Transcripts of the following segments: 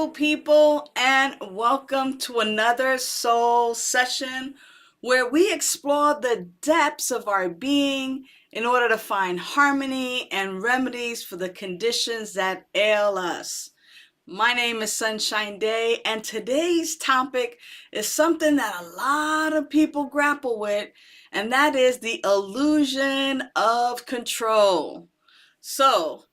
people, and welcome to another soul session where we explore the depths of our being in order to find harmony and remedies for the conditions that ail us. My name is Sunshine Daye, and today's topic is something that a lot of people grapple with, and that is the illusion of control. So,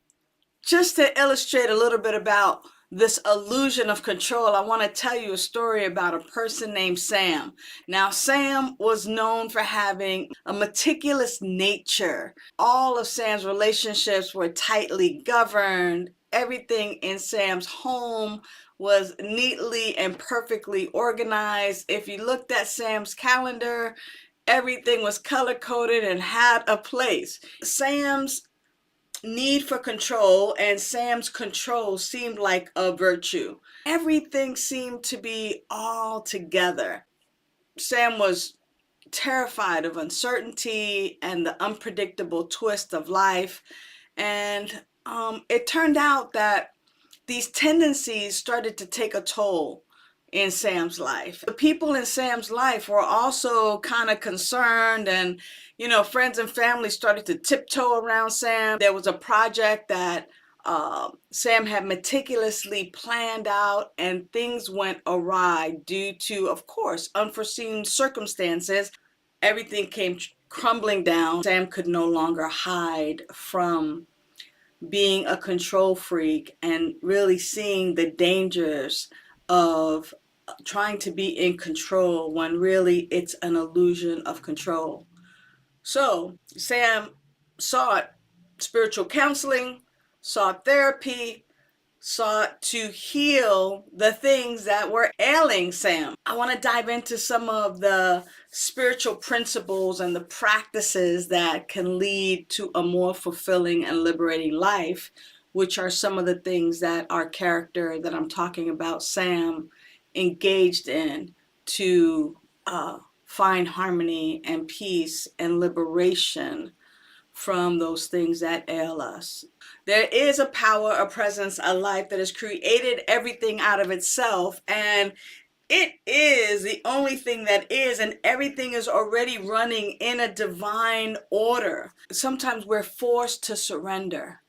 just to illustrate a little bit about this illusion of control, I want to tell you a story about a person named Sam. Now, Sam was known for having a meticulous nature. All of Sam's relationships were tightly governed. Everything in Sam's home was neatly and perfectly organized. If you looked at Sam's calendar, everything was color-coded and had a place. Sam's need for control and Sam's control seemed like a virtue. Everything seemed to be all together. Sam was terrified of uncertainty and the unpredictable twist of life. And it turned out that these tendencies started to take a toll in Sam's life. The people in Sam's life were also kind of concerned, and friends and family started to tiptoe around Sam. There was a project that Sam had meticulously planned out, and things went awry due to, of course, unforeseen circumstances. Everything came crumbling down. Sam could no longer hide from being a control freak and really seeing the dangers of trying to be in control when really it's an illusion of control. So Sam sought spiritual counseling, sought therapy, sought to heal the things that were ailing Sam. I want to dive into some of the spiritual principles and the practices that can lead to a more fulfilling and liberating life, which are some of the things that our character that I'm talking about, Sam, engaged in to find harmony and peace and liberation from those things that ail us. There is a power, a presence, a life that has created everything out of itself, and it is the only thing that is, and everything is already running in a divine order. Sometimes we're forced to surrender.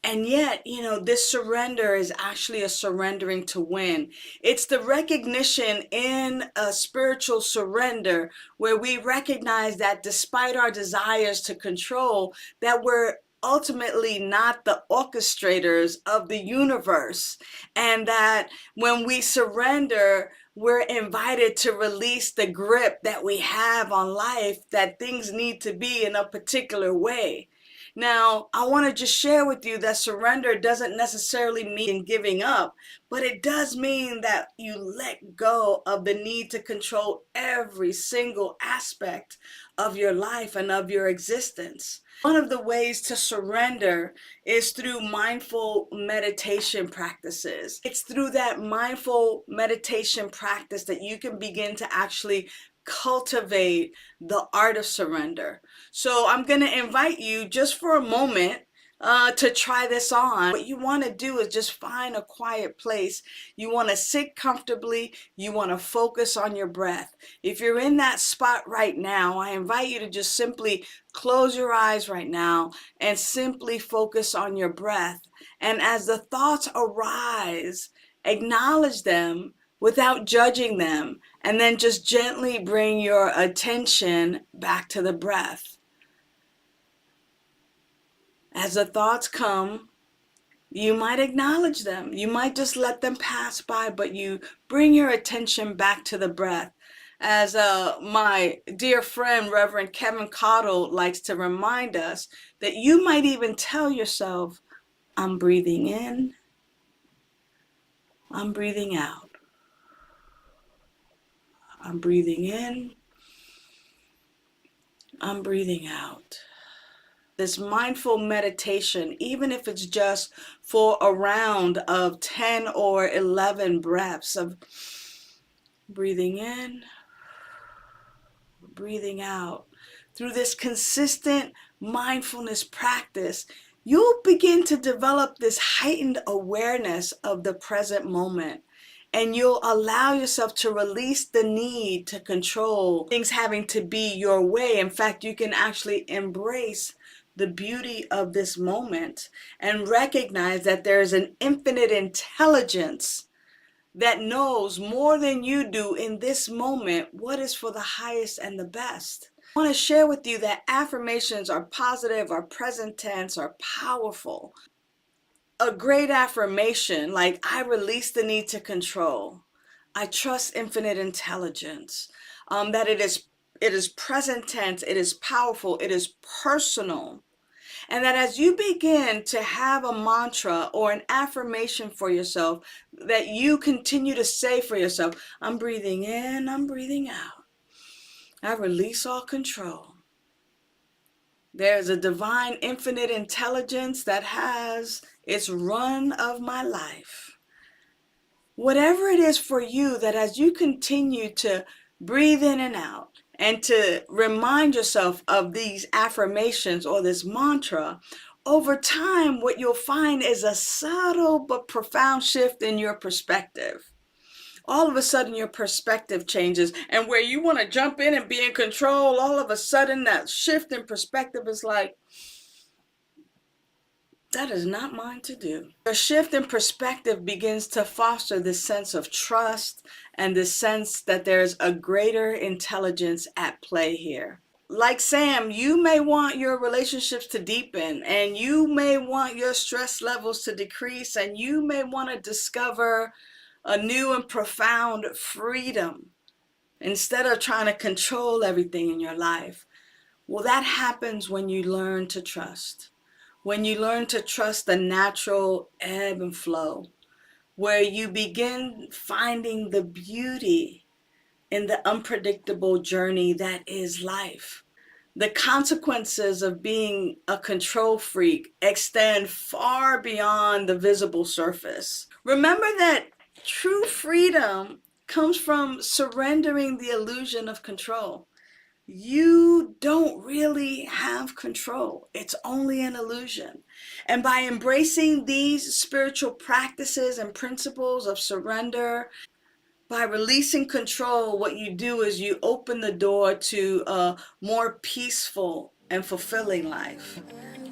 And yet, this surrender is actually a surrendering to win. It's the recognition in a spiritual surrender where we recognize that despite our desires to control, that we're ultimately not the orchestrators of the universe. And that when we surrender, we're invited to release the grip that we have on life, that things need to be in a particular way. Now, I want to just share with you that surrender doesn't necessarily mean giving up, but it does mean that you let go of the need to control every single aspect of your life and of your existence. One of the ways to surrender is through mindful meditation practices. It's through that mindful meditation practice that you can begin to actually cultivate the art of surrender. So I'm going to invite you just for a moment to try this on. What you want to do is just find a quiet place. You want to sit comfortably. You want to focus on your breath. If you're in that spot right now, I invite you to just simply close your eyes right now and simply focus on your breath. And as the thoughts arise, acknowledge them without judging them, and then just gently bring your attention back to the breath. As the thoughts come, you might acknowledge them. You might just let them pass by, but you bring your attention back to the breath. As my dear friend, Reverend Kevin Cottle, likes to remind us, that you might even tell yourself, I'm breathing in, I'm breathing out. I'm breathing in, I'm breathing out. This mindful meditation, even if it's just for a round of 10 or 11 breaths of breathing in, breathing out. Through this consistent mindfulness practice, you'll begin to develop this heightened awareness of the present moment. And you'll allow yourself to release the need to control things having to be your way. In fact, you can actually embrace the beauty of this moment and recognize that there is an infinite intelligence that knows more than you do in this moment what is for the highest and the best. I want to share with you that affirmations are positive, are present tense, are powerful. A great affirmation like, I release the need to control. I trust infinite intelligence. That it is present tense, it is powerful, it is personal. And that as you begin to have a mantra or an affirmation for yourself, that you continue to say for yourself, I'm breathing in, I'm breathing out. I release all control. There's a divine infinite intelligence that has its run of my life. Whatever it is for you, that as you continue to breathe in and out and to remind yourself of these affirmations or this mantra, over time, what you'll find is a subtle but profound shift in your perspective. All of a sudden your perspective changes, and where you want to jump in and be in control, all of a sudden that shift in perspective is like, that is not mine to do. A shift in perspective begins to foster this sense of trust and this sense that there's a greater intelligence at play here. Like Sam, you may want your relationships to deepen, and you may want your stress levels to decrease, and you may want to discover a new and profound freedom instead of trying to control everything in your life. Well, that happens when you learn to trust. When you learn to trust the natural ebb and flow, where you begin finding the beauty in the unpredictable journey that is life. The consequences of being a control freak extend far beyond the visible surface. Remember that true freedom comes from surrendering the illusion of control. You don't really have control. It's only an illusion. And by embracing these spiritual practices and principles of surrender, by releasing control, what you do is you open the door to a more peaceful and fulfilling life.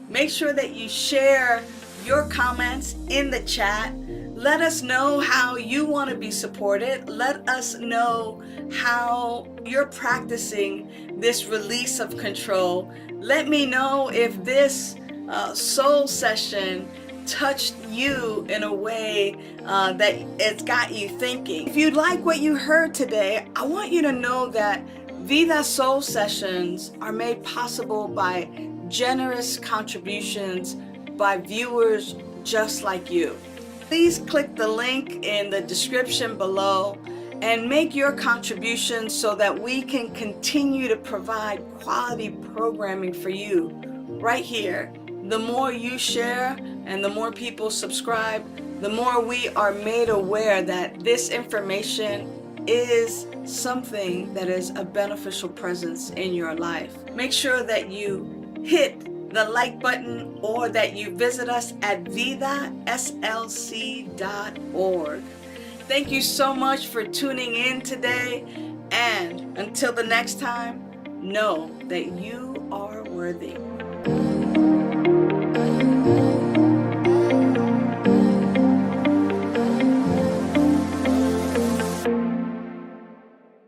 Make sure that you share your comments in the chat. Let us know how you want to be supported. Let us know how you're practicing this release of control. Let me know if this soul session touched you in a way that it's got you thinking. If you like what you heard today, I want you to know that Vida Soul Sessions are made possible by generous contributions by viewers just like you. Please click the link in the description below and make your contribution so that we can continue to provide quality programming for you right here. The more you share and the more people subscribe, the more we are made aware that this information is something that is a beneficial presence in your life. Make sure that you hit the like button or that you visit us at vidaslc.org. Thank you so much for tuning in today, and until the next time, know that you are worthy.